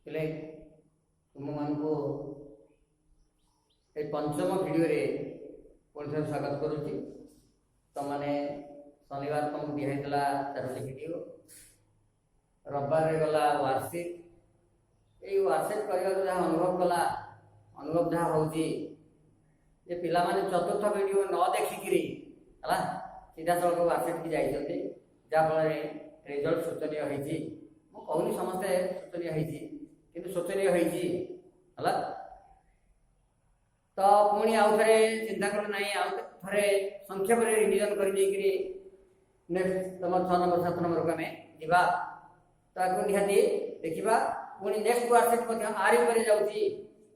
हेले तुम मान को पंचम भिडियो रे पुणी थे स्वागत करुच्ची। तुम मैंने शनिवार तुमको दिखाई 4टी भिडियो, रविवार रे गला वार्षिक। ये वार्षिक करने जहाँ अनुभव कला अनुभव जहाँ हूँ ये पिला माने चतुर्थ भिडियो न देखिकी है सीधा सड़क वार्षिक की जाइए जहाँफल रिजल्ट शोचनीय होती। कहूनी समस्ते शोचनीय होती किंतु शोचनीय होती है। तो पुणी आउ थे चिंता कर ना आउ थे संक्षेप रिविजन कर नेक्स्ट तुम 6 नंबर 7 नंबर को आम जा तो निहाती देखा। पुणी नेक्स्ट वार्षिक आरी पर जाऊँगी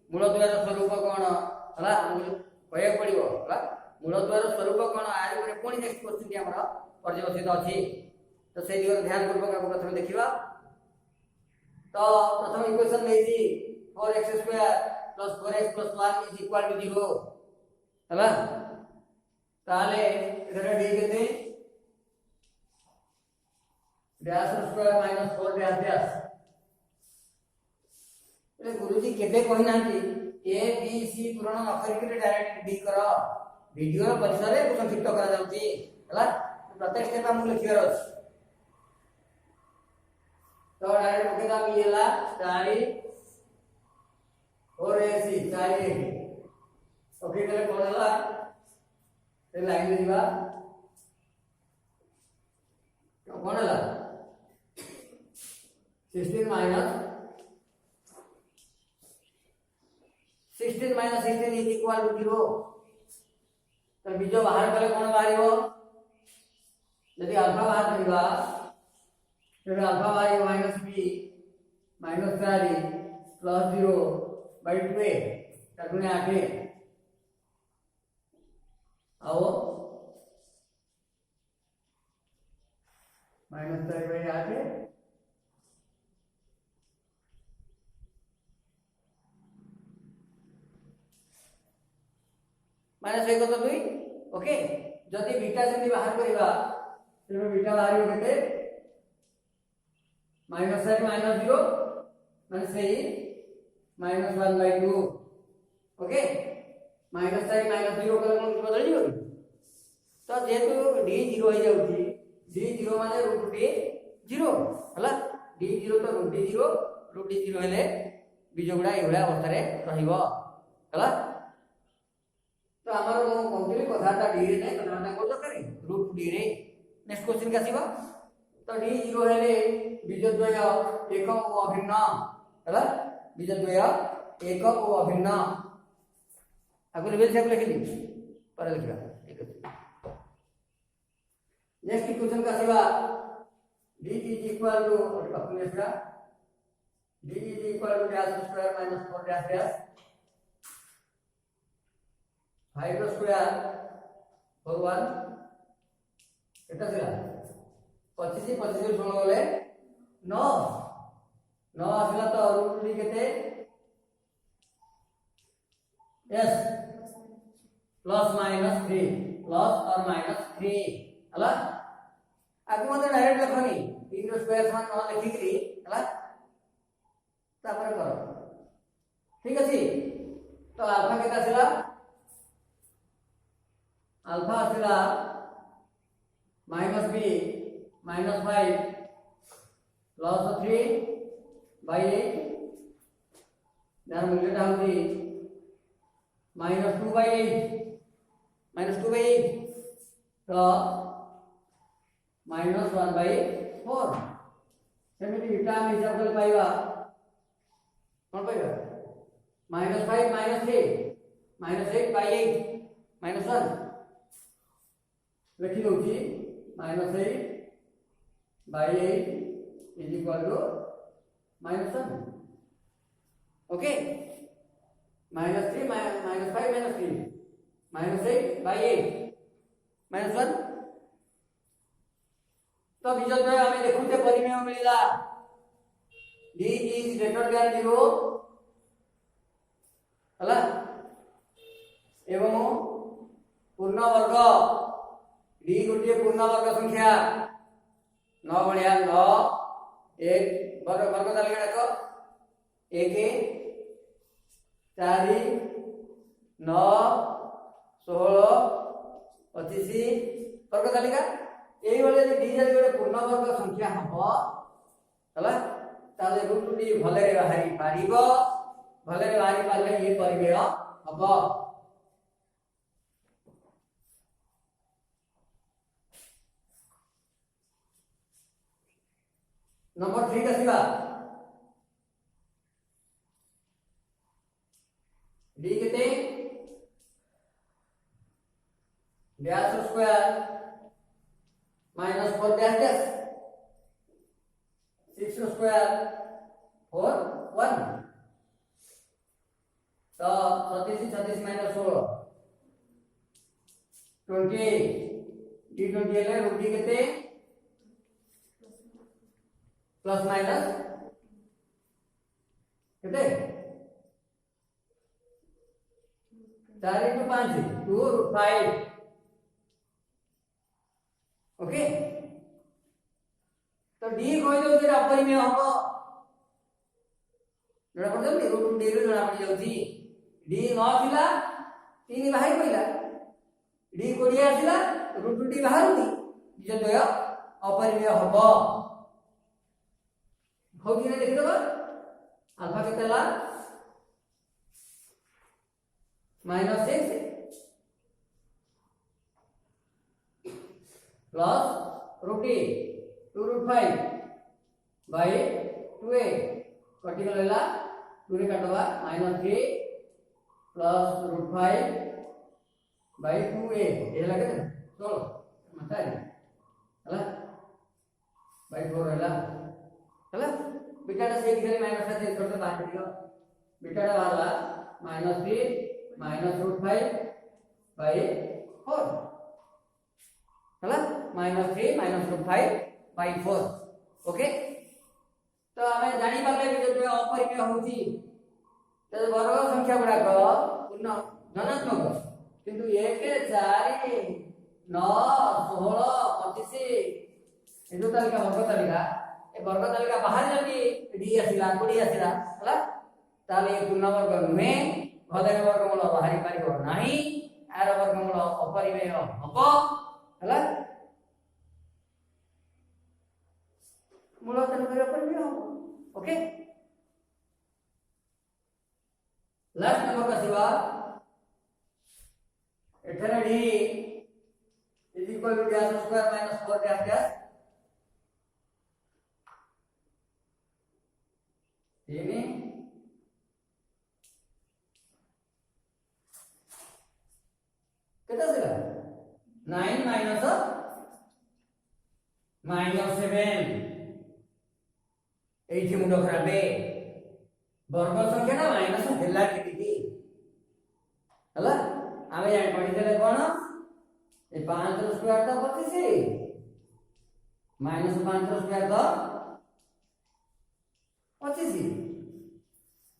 मूलद्वार स्वरूप कौन है कह पड़ो है मूलद्वार स्वरूप कौन आरी पर पुणी नेक्स्ट क्वेश्चन आम पर्यवसित अच्छी। तो से दिग ध्यान पूर्वक आप प्रथम देखा। तो प्रथम इक्वेशन नहीं 4x² + 4x + 1 is equal to 0 है। ताले इधर डी केते dash square minus 4 dash dash ए गुरुजी केते कहि नांती ए बी सी पूर्ण न करिके डायरेक्ट डी कर वीडियो परिसर रे संक्षिप्त करा जाउची है। प्रत्येक स्टेप हम लिखियर अछि। तो डायरेक्ट ओके दा मिला 4 और ऐसी 4 ओके तेरे कौन है ते लाइन में दिवा कौन है 16 माइनस 16 इज इक्वल टू 0। तो बीज बाहर कले कौन बाहर यदि अल्फा बाहर करिवा तो अल्फा बाहर -b -4 + 0 by 2 तक 8 आओ -4 by 8 -1 तो 2 ओके। जदि बीटा से बाहर करवा तो बीटा बाहर केते -4 -0 माने सही -1 by 2 ओके। -4 -0 कले कोन बदल जियो। तो जेतु d 0 हो जाउची d 0 माने √d 0 हला d 0 तो √d 0 √d 0 हेले बीज गुडा एभला अवस्था रे रहिबो हला। तो हमर कंप्लीट कथाटा d रे नै कथाटा को दरकार √d रे। नेक्स्ट क्वेश्चन कासीबा तो d 0 हेले बीजद्वय एक ओ अभिन्न हला बीजद्वय एक ओ अभिन्न आगु लेवल से लिखली पर लिखा ठीक है। नेक्स्ट इक्वेशन का सेवा d इज इक्वल टू अपने इसका d is equal to dash square minus 4 dash dash 5 square 4 1 एटा सेला 25 25 16 बोले 9 9 आसला तो √d केते yes +-3 प्लस और -3 हला। आगु मते डायरेक्ट लिखनी 3 स्क्वायर समान न लिखिकरी हला तापर करो ठीक अछि। तो अल्फा केता आसला अल्फा आसला -b -5 +3 by 8 यार मूल्यटा होती -2 by 8 तो -1 by 4 सेमिति बीटा में हिसाब कर पाइबा कोन पाइबा -5 -3 -8 by 8 -1 लिखि दोची -8 by 8 is equal to -1 okay. -3 -5 -3 -8 by 8 -1 तो बीजद्वय हमें देखुते परिमेय मिलला d is greater than 0 हला एवं पूर्ण वर्ग d गोटे पूर्ण वर्ग संख्या 9 बढिया 9 1 वर्ग वर्ग तालिका देखो 1 4 9 16 25 वर्ग तालिका यही वाले डी जदि गोटे पूर्ण वर्ग संख्या हम हला ताले रूट डी भले बाहरी पारिबो भले बाहरी पाले ये परिमेय हबो। नंबर 3 कसिबा डी केते dash square minus 4 dash dash 6 square 4 1 तो 36 36 माइनस 16 20 डी 20 ले रूट डी केते प्लस माइनस केते 4 into 5 2 root 5 ओके तो डी कोइ दो जेरा अपरिमेय हबो जणा पडले रूट डी रे जणा पडि जाउची डी न थिला 3 बाहर पइला डी कोडिया आसिला रूट डी बाहर नी जे द्वय अपरिमेय हबो हो कि देखि दबा अल्फा केतेला -6 plus root 2 root 5 by 2a कटि गलेला 2 रे काटवा -3 प्लस रूट 5 बाय 2a ए लागे चलो मताई हला बाय 4 हला हला बीटाटा से कि माइनस से चेंज करते बाहर दियो बीटाटा वाला -3 माइनस रूट 5 बाय 4 हला -3 माइनस रूट 5 बाय 4 ओके तो हमें जानि पाले कि जो अपरिमेय होची तो वर्ग संख्या गुडा को पूर्ण धनात्मक किंतु 1 4 9 16 25 एदो तालिका वर्ग तालिका ए वर्ग तालिका बाहर जदी डी आसिला कोडी आसिला हला ताले पूर्ण वर्ग नुहे भले वर्गमूल बाहरी पारिबो नाही आर वर्गमूल अपरिमेय हबो हला मूल तन करे अपरिमेय हबो ओके लास्ट नंबर का सिवा एथरा D is equal to dash square minus 4 dash dash ini kita sudah 9 minus -7 एठी मुंड खराबे वर्ग संख्या ना माइनस हेला केटी हला आमे जान पढि देले कोन ए 5 रो स्क्वायर तो 25 माइनस 5 रो स्क्वायर तो 25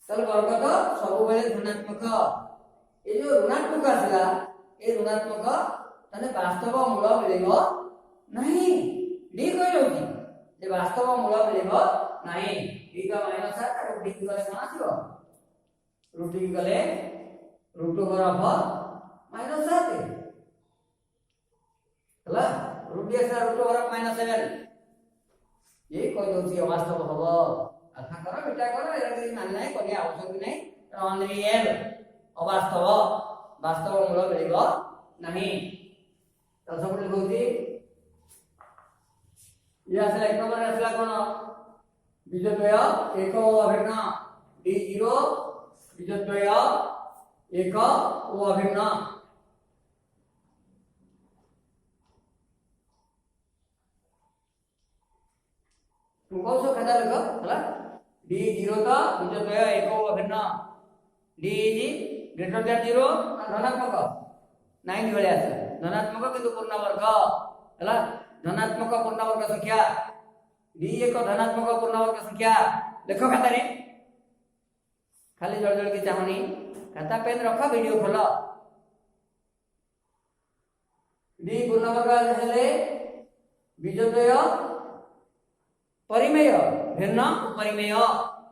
चल वर्ग तो सब बेले धनात्मक ए जो ऋणात्मक आसिला ए ऋणात्मक तने वास्तव मूल मिलेबो नहीं डी कहलो कि जे वास्तव मूल मिलेबो नहीं डी का -7 और डी गले कोन आसीबो रूट डी गले रूट ओवर ऑफ -7 हला रूट डी से रूट ओवर ऑफ -7 ये कोइ दोसी वास्तव हबो अथा करो बेटा करो एरगी मान नाही कोनी आवश्यक नाही अनरियल अवास्तव वास्तव मूल मिलेबो नहीं तो सब लिखोती ये असला एक नंबर असला कोन बीजद्वय एक अभिन्न d0 बीजद्वय एक ओ अभिन्न तुमको सो खाता लगा हला d0 तो बीजद्वय एक ओ अभिन्न d इज ग्रेटर देन 0 धनात्मक 9 भले आसे धनात्मक किंतु पूर्ण वर्ग हला धनात्मक पूर्ण वर्ग संख्या डी एक धनात्मक पूर्ण वर्ग संख्या देखो खाता रे खाली जळ जळ की चाहनी खाता पेन रखो वीडियो खोलो डी पूर्ण वर्ग हेले बीजद्वय परिमेय भिन्न परिमेय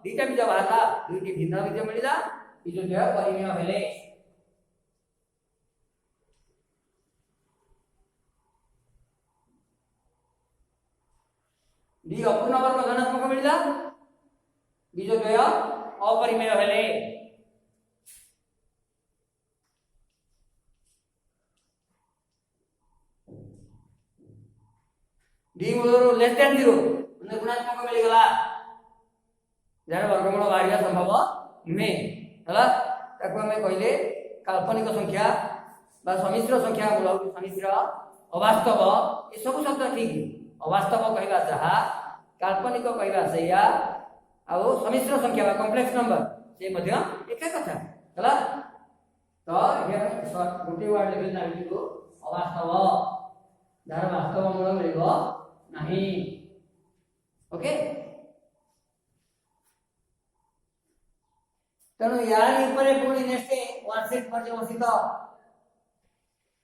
दुईटा बीज बाहर दुईटी भिन्न बीज मिलला बीज द्वय परिमेय हेले डी अपूर्ण वर्ग धनात्मक मिलला बीज द्वय अपरिमेय हेले डी मूल लेस देन 0 म्हणजे ऋणात्मक मिल गला जार वर्गमूल बाहरिया संभव नुहे हला ताको हमें कहले काल्पनिक संख्या बा समिश्र संख्या मूल समिश्र अवास्तव ये सब शब्द ठीक अवास्तव कहबा जहा काल्पनिक कहबा सैया आ समिश्र संख्या बा कॉम्प्लेक्स नंबर से मध्य एक कथा हला तो ये गोटे वर्ड लेवल ना लिखो अवास्तव जार वास्तव मूल मिलबो नहीं ओके तेणु यार ऊपर पूरी नेक्स्ट वर्कशीट पर बसित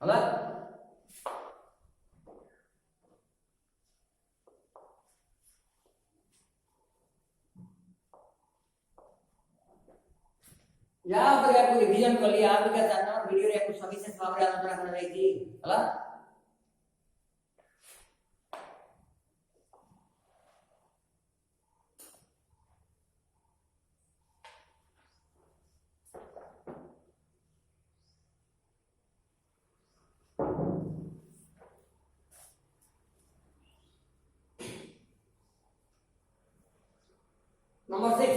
हला या पर आपको रिवीजन कर लिया आप क्या जानना वीडियो रे आपको सविशेष भाव रे आलोचना कर रही थी हला नंबर 6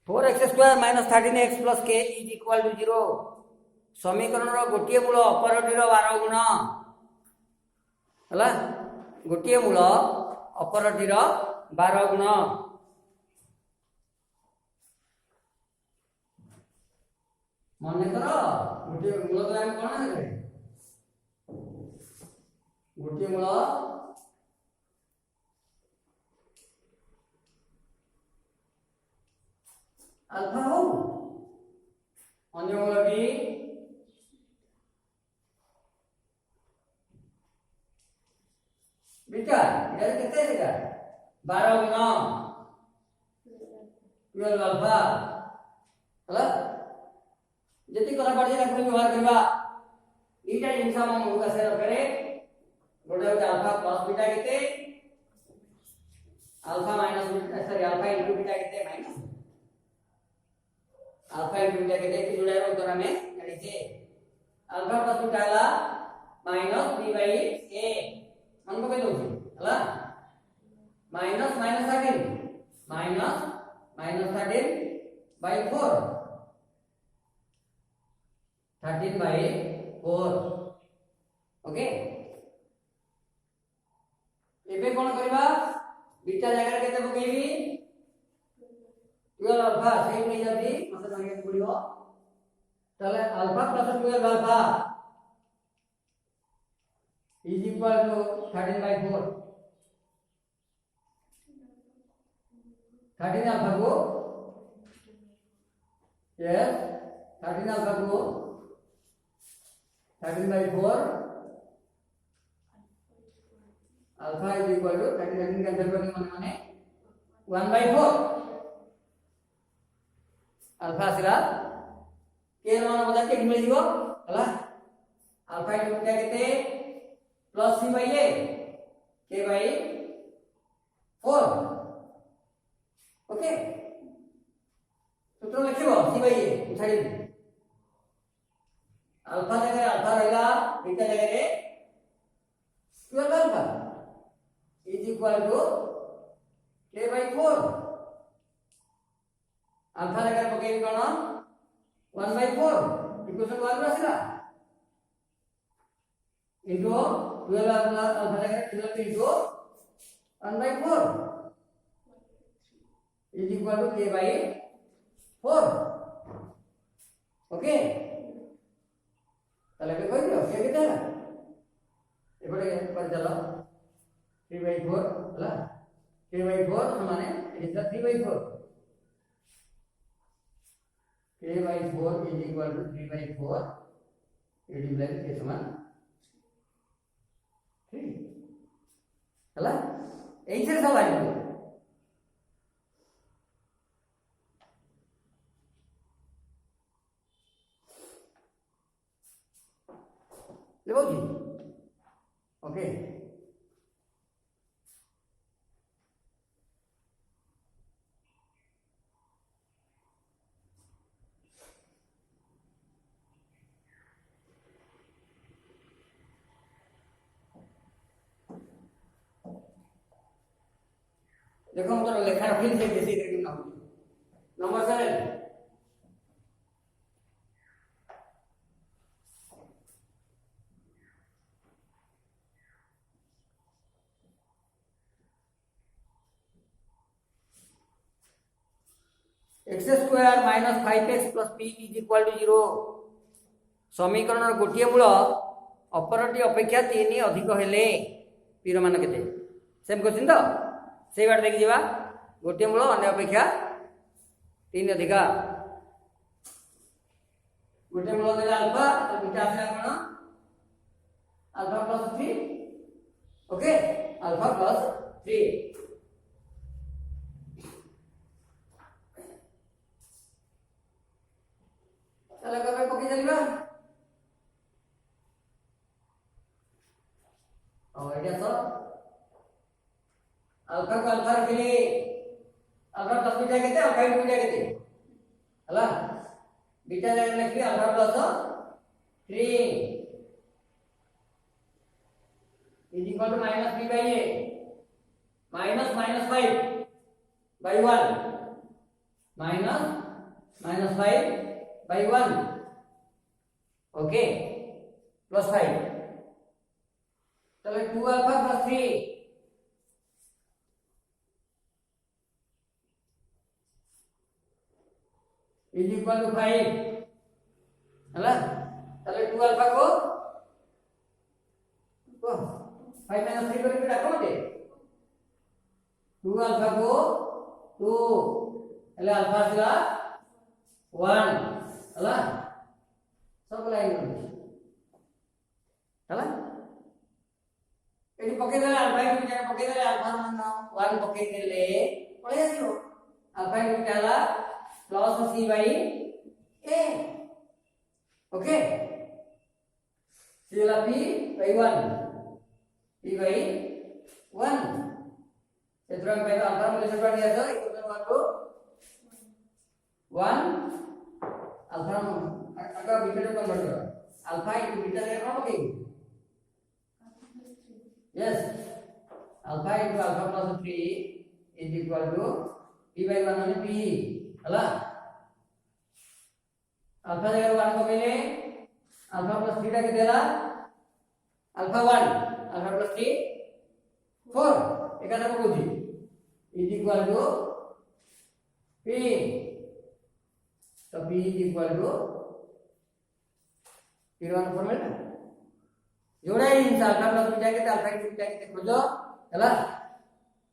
4x² - 13x + k = 0 समीकरण रो गोटिए मूल अपरटीर 12 गुण हला गोटिए मूल अपरटीर 12 गुण मन कर गोटे मूल तो हम कौन है गोटे मूल अल्फा हो अन्य मूल भी बीटा इधर कितने है 12 गुना 12 अल्फा हला जति कला पड़े ना व्यवहार करबा ईटा जिनस हम मुका से करे गोटे अल्फा प्लस बीटा केते alpha minus beta sorry alpha into beta केते माइनस अल्फा इनटू बीटा केते कि जोड़ा रो उत्तर में जानि छे अल्फा प्लस बीटा ला माइनस b/a मन को कहलो हला minus minus 13 minus minus 13/4 13/4 okay एबे कोन करबा बीटा जगह केते पकेबी 12 अल्फा सेम नहीं जाती मतलब माने पड़िबो तले alpha plus 12 alpha is equal to 13/4 13 alpha को यस 13 अल्फा को 13/4 alpha is equal to 13 cancel करने माने 1/4 अल्फा आसिला के मान बदल के मिल जीवो हला अल्फा इनटू क्या कहते प्लस c/a k/4 ओके सूत्र लिखिबो c/a छाड़ी अल्फा जगह अल्फा रहेगा बीटा जगह रे 12 alpha is equal to k/4 alpha जगह पकेबी कोन 1/4 इक्वेशन 1 आसिला इनटू 12 अल्फा जगह 12 into 1/4 is equal to k/4 okay तले पे कोई दियो के केते है एपटे पर चलो 3/4 हला 3/4 माने is 3/4 a/4 is equal to 3/4 एडी ब्लैक के समान 3 हला एइसे सब आइबो लेबो जी ओके देखो हम तो लेखा फिर से कैसे करके number 7 x square minus 5x plus p is equal to 0 समीकरण गोटे मूल अपरटी अपेक्षा 3 अधिक हेले p मान केते सेम क्वेश्चन तो से बार देखि जीवा गोटे मूल अन्य अपेक्षा 3 अधिका गोटे मूल देला अल्फा तो बीटा आसला कोन alpha plus 3 okay alpha plus 3 चलो कबे पकी चलिबा और एटा तो अल्फा को अल्फा रखिले अल्फा प्लस बीटा केते अल्फा बीटा केते हला बीटा जगह लिखली alpha plus 3 is equal to minus b by a minus minus 5 by 1 minus minus 5 by 1 okay plus 5 चलो 2 alpha plus 3 is equal to 5 हला चलो 2 alpha को 5 minus 3 करके रखो दे 2 alpha को 2 हला alpha सिला 1 हला सब लाइन हला एडी पके देला अल्फा की जगह पके देला अल्फा मान 1 पके देले पळे आसियो अल्फा की जगह plus c by a okay c ला p बाय 1 p बाय 1 सेत्रा बाय अल्फा मूल्य से पड़ गया तो इक्वल टू 1 अल्फा अगर बीटा को कन्वर्ट करो अल्फा इनटू बीटा से कौन होगी yes alpha into alpha plus 3 is equal to p by 1 माने p हला अल्फा जगह 1 को मिले अल्फा प्लस 3 के देला अल्फा 1 अल्फा प्लस 3 4 एका को बुझी इज इक्वल टू p तो p is equal to P1 formula जोड़ा ही अल्फा प्लस बीटा के अल्फा की बीटा के खोजो हला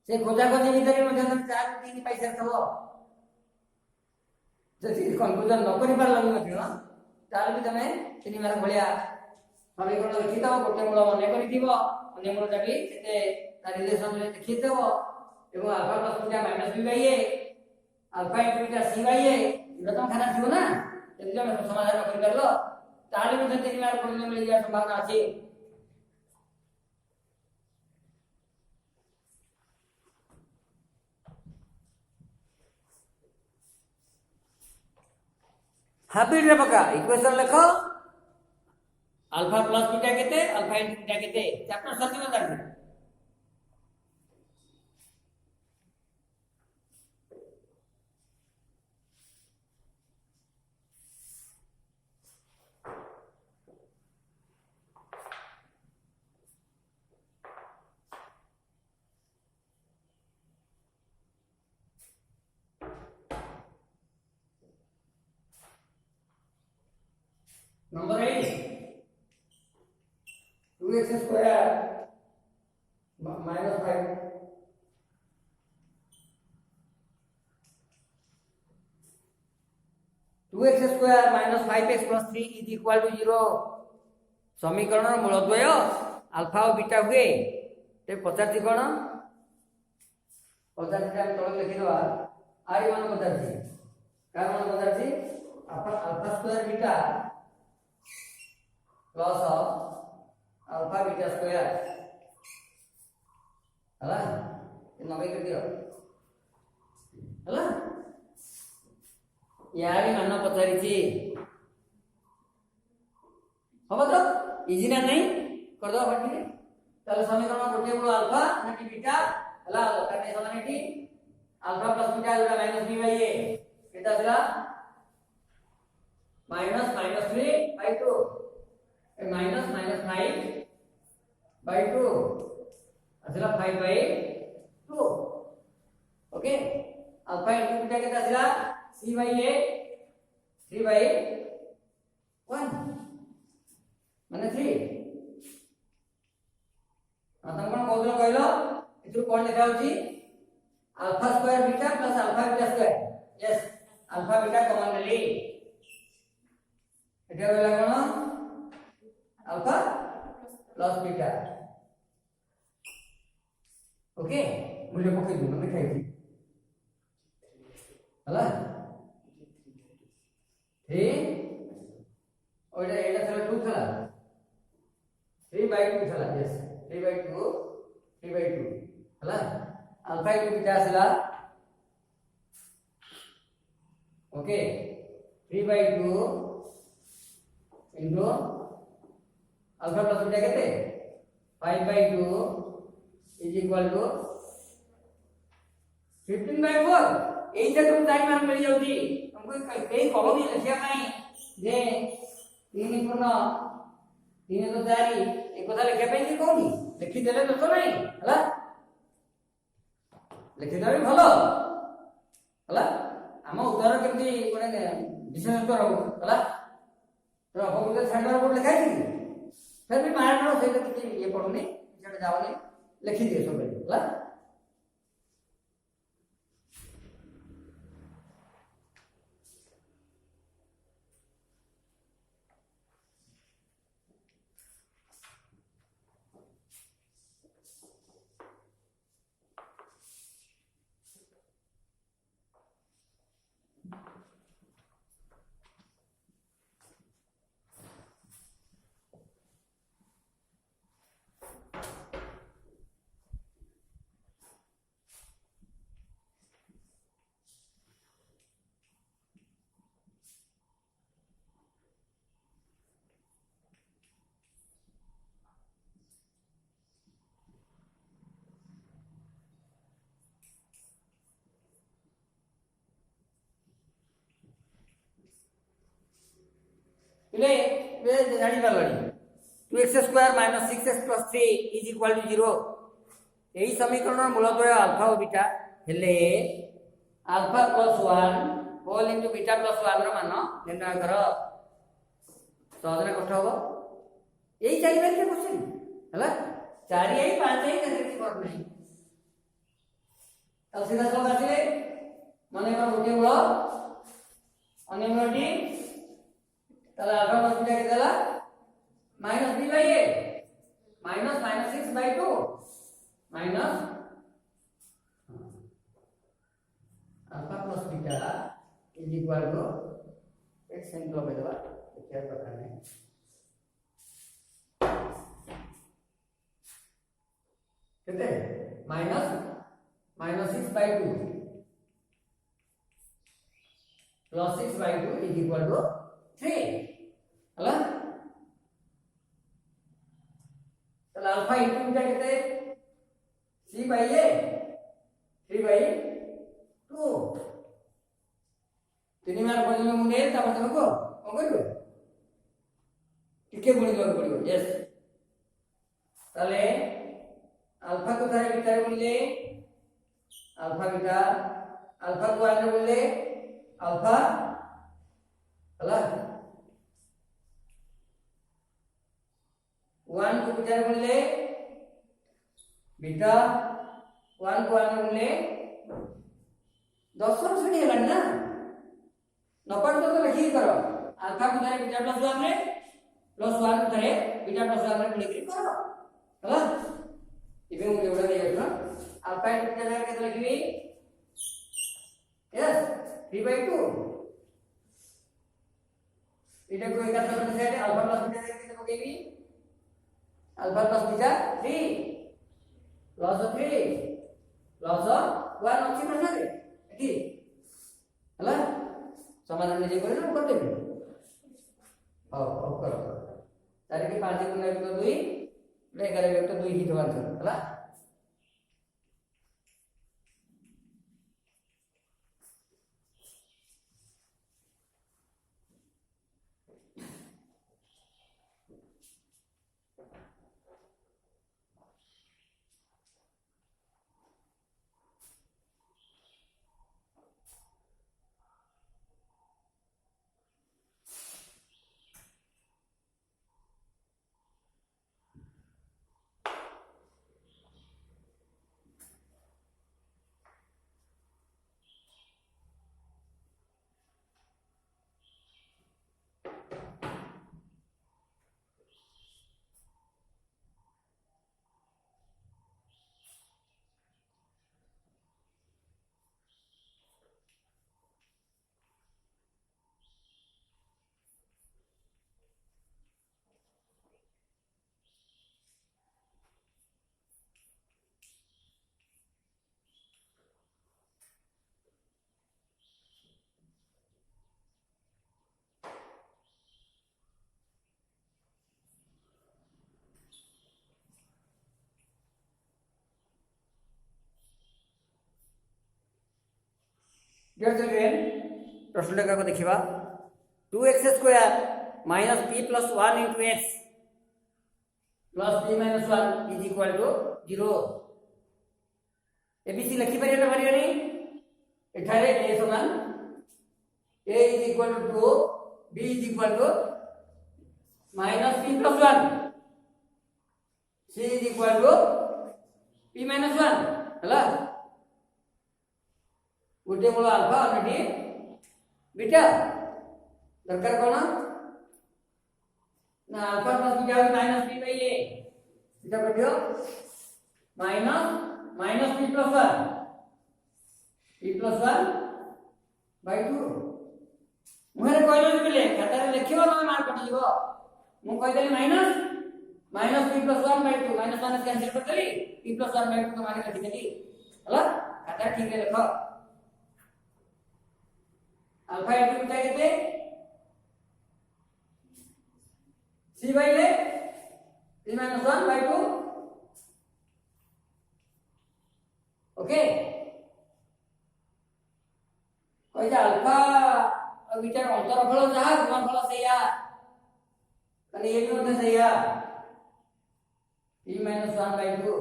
से खोजा को जे भीतर में जन 4 3 पैसा थबो जति कंक्लूजन न करि पार लगि मथियो तार भी तमे 3 मार्क भलिया समीकरण लिखि दो गोटे मूल मने करि दिबो अन्य मूल जाबी सेते ता रिलेशन में लिखि देबो एवं alpha plus beta minus b by a alpha into beta c by a इतना खाना थियो ना यदि हम समाधान कर करलो ताले में 3 मार्क पढ़ने मिल जाए संभावना अछि हाबिट रे पका इक्वेशन लिखो अल्फा प्लस बीटा केते अल्फा इनटू बीटा केते चैप्टर 7 में दर्ज Number 8 2x square minus 5 2 2x square minus 5x plus 3 is equal to 0 समीकरण मूलद्वय अल्फा और बीटा हुए ते पचार कौन पचार हम तक लिखिदेवा आर मान पचार कार मान पचार alpha square beta plus alpha beta square हला नबे कर दियो हला यारी मान पचारि हम तो इजी ना नहीं कर दो फटी ताले समीकरण गोटे गुण अल्फा ना कि बीटा हला करने समान एटी अल्फा प्लस बीटा जोटा माइनस b बाय a केटा आला minus minus 3 by 2 minus minus 5 by 2 आला 5 by 2 okay alpha into beta केटा आला c बाय a 3 बाय 1 माने 3 तम कोन कहलो कहलो इतु कोन लिखा होची alpha square beta plus alpha beta square yes alpha beta common ले एटा होला कोन अल्फा प्लस बीटा ओके मूल्य पके दु मैं लिखाई थी हला 3 और एटा थला 2 थला 3 बाय 2 थला यस 3 by 2 हला अल्फा इनटू बीटा आसला okay 3 by 2 into alpha plus beta केते 5 by 2 is equal to 15 by 4 एई जे तुम टाइम मान मिल जाउची तुमको कई कॉलम लिखिया पई जे 3 पूर्ण 3 तो 4 एक कथा लिखिया पई कि कोनी लिखि देले तो नहीं हला लिखि देबे भलो हला हम उत्तर केमती कोने विशेष उत्तर हो हला तो हम उधर छाड़बार बोर्ड लिखाई थी फिर भी मार नो से किसी ये पढ़ोनी जेड जावनी लिखि दिए सब हला इले वे जानि परलनी 2x square minus 6x plus 3 is equal to 0 एही समीकरण मूलद्वय अल्फा और बीटा हेले alpha plus 1 whole into beta plus 1 रो मान निर्णय करो सहजने कष्ट हो एही चाहि पारे क्वेश्चन हला 4 आई 5 आई केते कर नहीं अब सीधा सब आसीले माने कोन गोटे गुण अन्य गुणटी ताला अल्फा प्लस बीटा के देला minus b by a minus minus 6 by 2 minus alpha plus beta is equal to x sin लो बेदवा क्या पता नहीं कितने minus minus 6 by 2 plus 6 by 2 is equal to 3 हला तो अल्फा इनटू बीटा कितने c बाय a 3 बाय 2 तीन मार पड़ले मुने तापर तुमको कोन करियो टिके गुणी दो पड़ियो यस ताले अल्फा को थारे बीटा रे बोलले अल्फा बीटा अल्फा को आने बोलले अल्फा हला 1 को बीटा रे बोलले बीटा 1 को आने बोलले 10 श्रेणी है ना नपर तो लिखी करो अल्फा को धरे बीटा प्लस 1 रे प्लस 1 धरे बीटा प्लस 1 रे गुणी करो ହେଲା ଏବେ ମୁଁ ଏवढा ଦେଇ ଆସିବ अल्फा इनटू बीटा धरे केते लिखिबी यस 3/2 এটা को एका तरफ से अल्फा प्लस बीटा धरे केते पकेबी alpha plus beta 3 plus 3 plus 1 अछि प्रश्न रे एठी ହେଲା समाधान ନିଜେ କରିଲେ ମୁଁ କରିଦେବି ହଉ କର 4 के 5 गुणा 1 2 11 1 2 ही जवाब ହେଲା डियर चिल्ड्रेन प्रश्न टेका को देखिबा 2x square minus p plus 1 into x plus p minus 1 is equal to 0 ABC लिखि परिया परियानी एठारे a समान a is equal to 2 b is equal to minus p plus 1 c is equal to p minus 1 हला गोटे मूल alpha अन्यटी beta दरकार कोन ना alpha plus beta minus p by a beta पठियो minus p plus 1 p plus 1 by 2 मुहरे कहलो बिले खाता रे लिखिबो न मान पठिबो मु कहि देली minus p plus 1 by 2 minus minus cancel कर देली p प्लस 1 बाय 2 तो माने लिखि देली हला खाता ठीक रे लिखो अल्फा इनटू बीटा कितने c बाय ले c minus 1 by 2 ओके कोई जा अल्फा और बीटा अंतरफल जहा गुणनफल सेया कने ये भी होते सेया p minus 1 by 2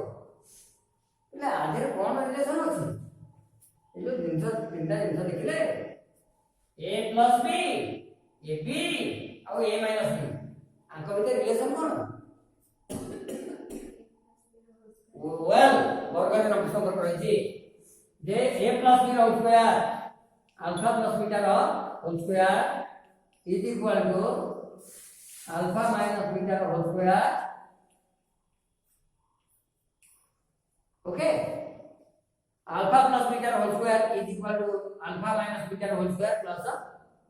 એટલે આધેર કોણ રિલેશન ଅଛି એ જો ତିନିଟା ଜିନିଷ ଦେଖିଲେ a plus b a b और a minus b आंक भीतर रिलेशन कोन वेल वर्ग में संपर्क रही जे a plus b रो स्क्वायर अल्फा प्लस बीटा रो whole square is equal to alpha minus beta रो whole square okay alpha plus beta whole square is equal to alpha minus beta whole square plus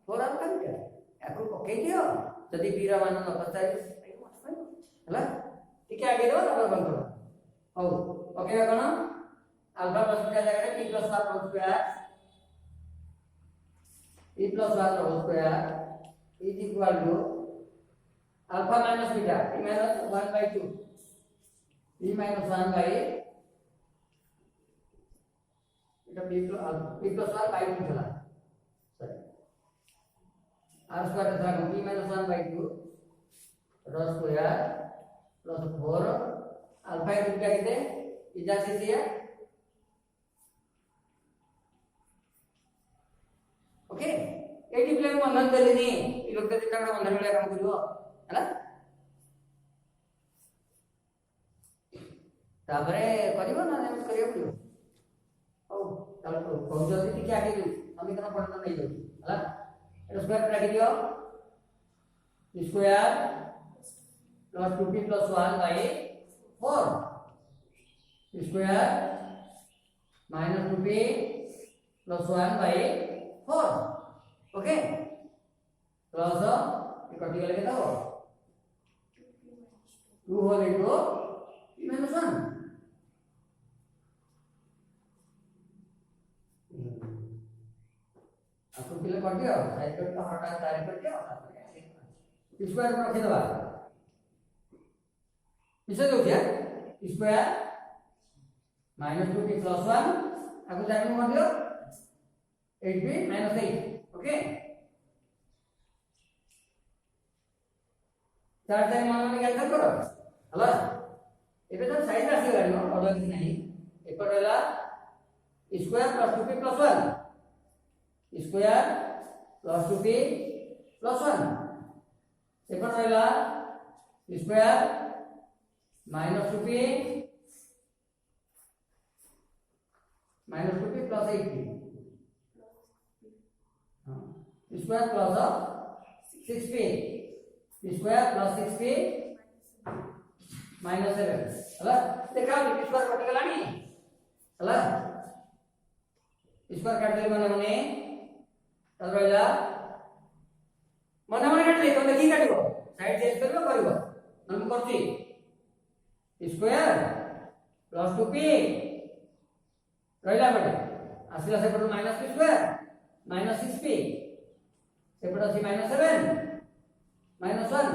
4 alpha beta याको पके दियो जदी b रा मान न पचाई हला ठीक है आगे दो नंबर बंद करो हो ओके कोन अल्फा प्लस बीटा जगह p plus 1 whole square p plus 1 whole square is equal to alpha minus beta p minus 1 by 2 p minus 1 by এটা p plus 1 by 2 थला सॉरी r स्क्वायर था p minus 1 by 2 रो square plus 4 alpha into beta कितने इजा से दिया okay eighty plane बंधन देलेनी ई लोग तीन टा बंधन मिले काम करिवो हैला तापरे करिवो ना नेम करियो करियो ओ ताल को जल्दी टिके आगे दे समीकरण पढ़ना नहीं जाऊ हैला এটা স্কয়ার রাখি দিও square plus 2p plus 1 by 4 square minus 2p plus 1 by 4 okay plus ये कट गले केता हो 2 होल इनटू माइनस 1 आपको किले कट दियो साइड कट का हटा डायरेक्ट कर दियो स्क्वायर में रख दबा इसे दो क्या स्क्वायर माइनस 2p प्लस 1 आपको जाने को दियो 8b minus 8 ओके चार टाइम मान में कैंसिल करो हला एबे तो साइड राशि गाड़ी हो और किसी नहीं एक रहला square plus 2p plus 1 square plus 2p plus 1 एक रहला square minus 2p plus 8p square plus 6p square plus 6p minus 7 हला देखा स्क्वायर कट गला नी हला स्क्वायर काट देले माने तब रहला मने काट ले तो देखि काटबो साइड चेंज करबो करबो हम करछि स्क्वायर प्लस 2p रहला बटे आसिला से पर minus p square minus 6p सेपट अच्छी माइनस 7 माइनस 1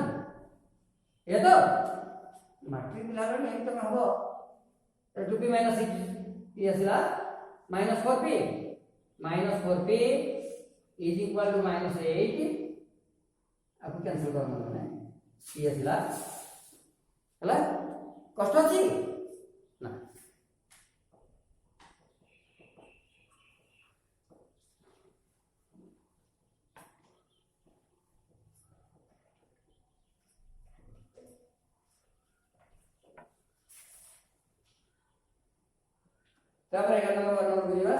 ये तो मैट्रिक मिलाकर नहीं तो मैं हो 2p माइनस 6 ये असला minus 4p is equal to minus 8 आपको कैंसिल करना है ये असला हला कष्ट अछि ना क्या करेगा नंबर 1 नंबर बुझिबा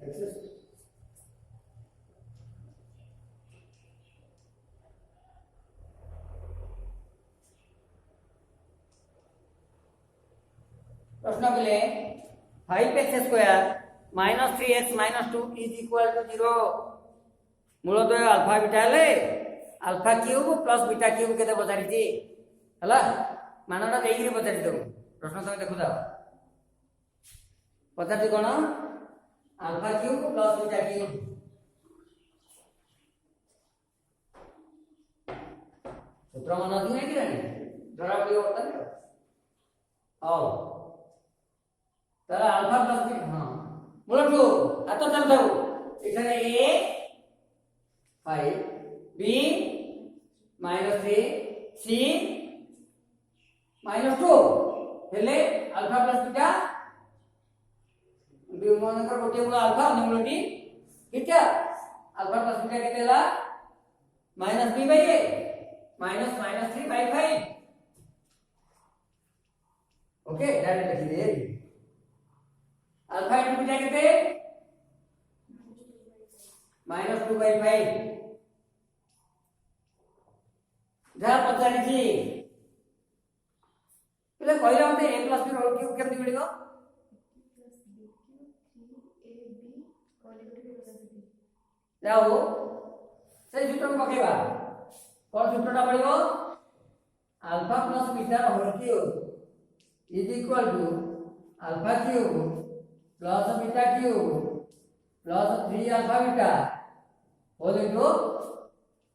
एक्सेस प्रश्न के लिए 5x square minus 3x minus 2 is equal to 0 मूलतः अल्फा बीटा ले alpha cube plus beta cube केते पचारि छी हला मानना देइगिरी पचारि दो प्रश्न તમે देखु दाओ पचारि कोन alpha cube plus beta cube सूत्र मन अधि नै कि नहीं जरा पड़ियो बता आओ তারা আলফা প্লাস বি হ্যাঁ মূলত এত চল দাও এখানে a 5 b -3 c -2 হেলে আলফা প্লাস বিটা বি মনकर গোটে গুলো আলফা অন্য গুলোটি বিটা আলফা প্লাস বিটা কেতে হলা -b by a -3 by 5 okay direct लिख दे अल्फा इनटू बीटा कितने -2 by 5 जहाँ पचारि छी એટલે କହିଲା ମତେ a plus b whole cube केमति मिलिबो जाओ से सूत्र पकेबा कोन सूत्रटा पड़िबो alpha plus beta whole cube is equal to alpha cube plus beta cube plus 3 alpha beta whole into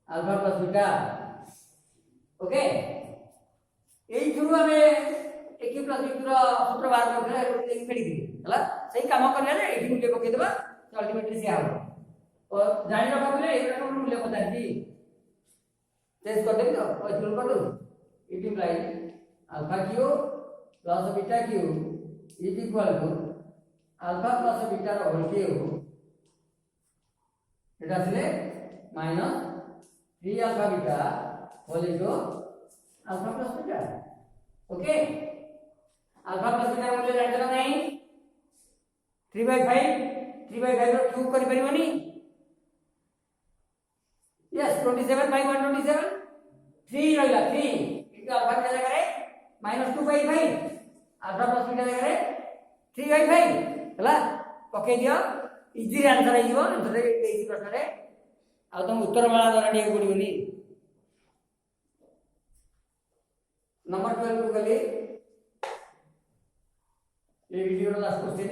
alpha plus beta okay এই থ্রু আমি a cube plus b cube सूत्र बाहर करले एटी फेडी दी हला सही काम करले रे एटी मूल्य पके देबा तो अल्टीमेटली से आबो और जानि रखा बोले एटा कोन मूल्य पता दी चेंज कर देबी तो और थ्रू कर दो it imply alpha cube plus beta cube is equal to alpha plus beta whole cube এটা আসলে minus 3 alpha beta whole into alpha plus beta okay alpha plus beta মূল্য জানিছ না নাই 3/5 3/5 ର क्यूब କରି परिबनी यस 27/127 3 ରହିଲା 3 इनटू अल्फा बीटा जगह रे -2/5 अल्फा प्लस बीटा जगह रे 3/5 हला पके दियो इजी आंसर आइबो आंसर रे इजी प्रश्न रे आ तुम उत्तर माला द्वारा दिए पड़िबनी नंबर 12 को गली ये वीडियो रो लास्ट क्वेश्चन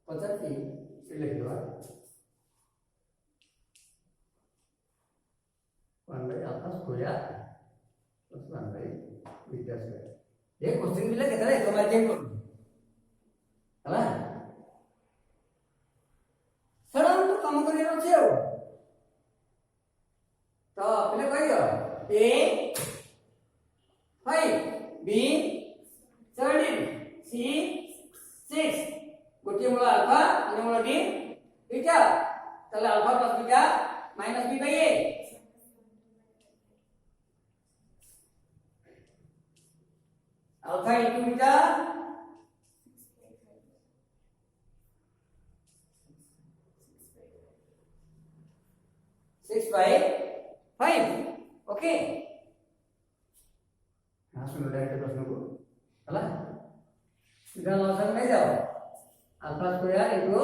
पचासी लिखवा 1 alpha square plus 1 beta square ये क्वेश्चन मिले केतले कमाल चेक कर हला सडन तो काम करिया अछि आ तो पहले कहियो a 5 b 17 c 6 गोटे मूल अल्फा अन्य मूल डी बीटा ताले alpha plus beta minus b by a alpha into beta 6/5 okay हां सुनो डायरेक्ट प्रश्न को हला इधर लॉसन नहीं जाओ alpha square into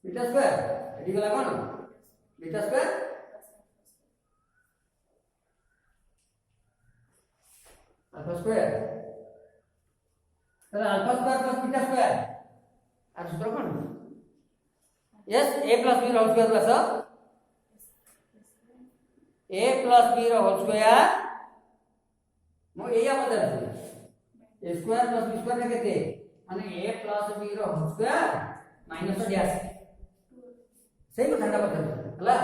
beta square एडी गला कोन बीटा स्क्वायर अल्फा स्क्वायर तो alpha square plus beta square आर सूत्र कोन yes a plus b whole square plus a plus b whole square मो एया बदल a square plus b square ने केते माने a प्लस b रो होल स्क्वायर माइनस डैश सही कथाटा बदल हला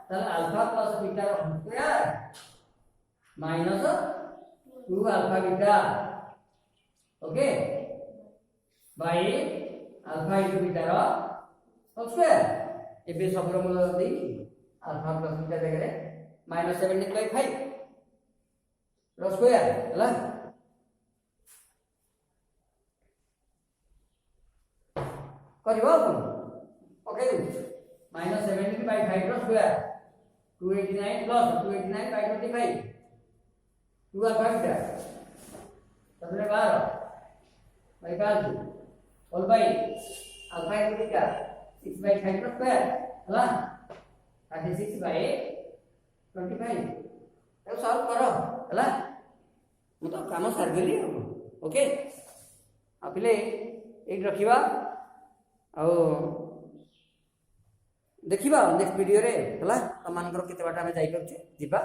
ताले अल्फा प्लस बीटा रो whole square minus 2 alpha beta okay by alpha into beta रो होल स्क्वायर एबे सबरो मूल देई अल्फा प्लस बीटा जगह रे -17/5 रो स्क्वायर हला करिबो ओके -17/5 रो स्क्वायर 289 प्लस 289/25 2 अल्फा बीटा तबले 12 by 5 whole by alpha into beta 6/5 रो स्क्वायर हला 36/25 तो सॉल्व करो हला मु तो काम सार गेली ओके आ पिले एक रखिबा आ देखिबा नेक्स्ट वीडियो रे हला तमानकर केते बाटा में जाई परछे दिबा।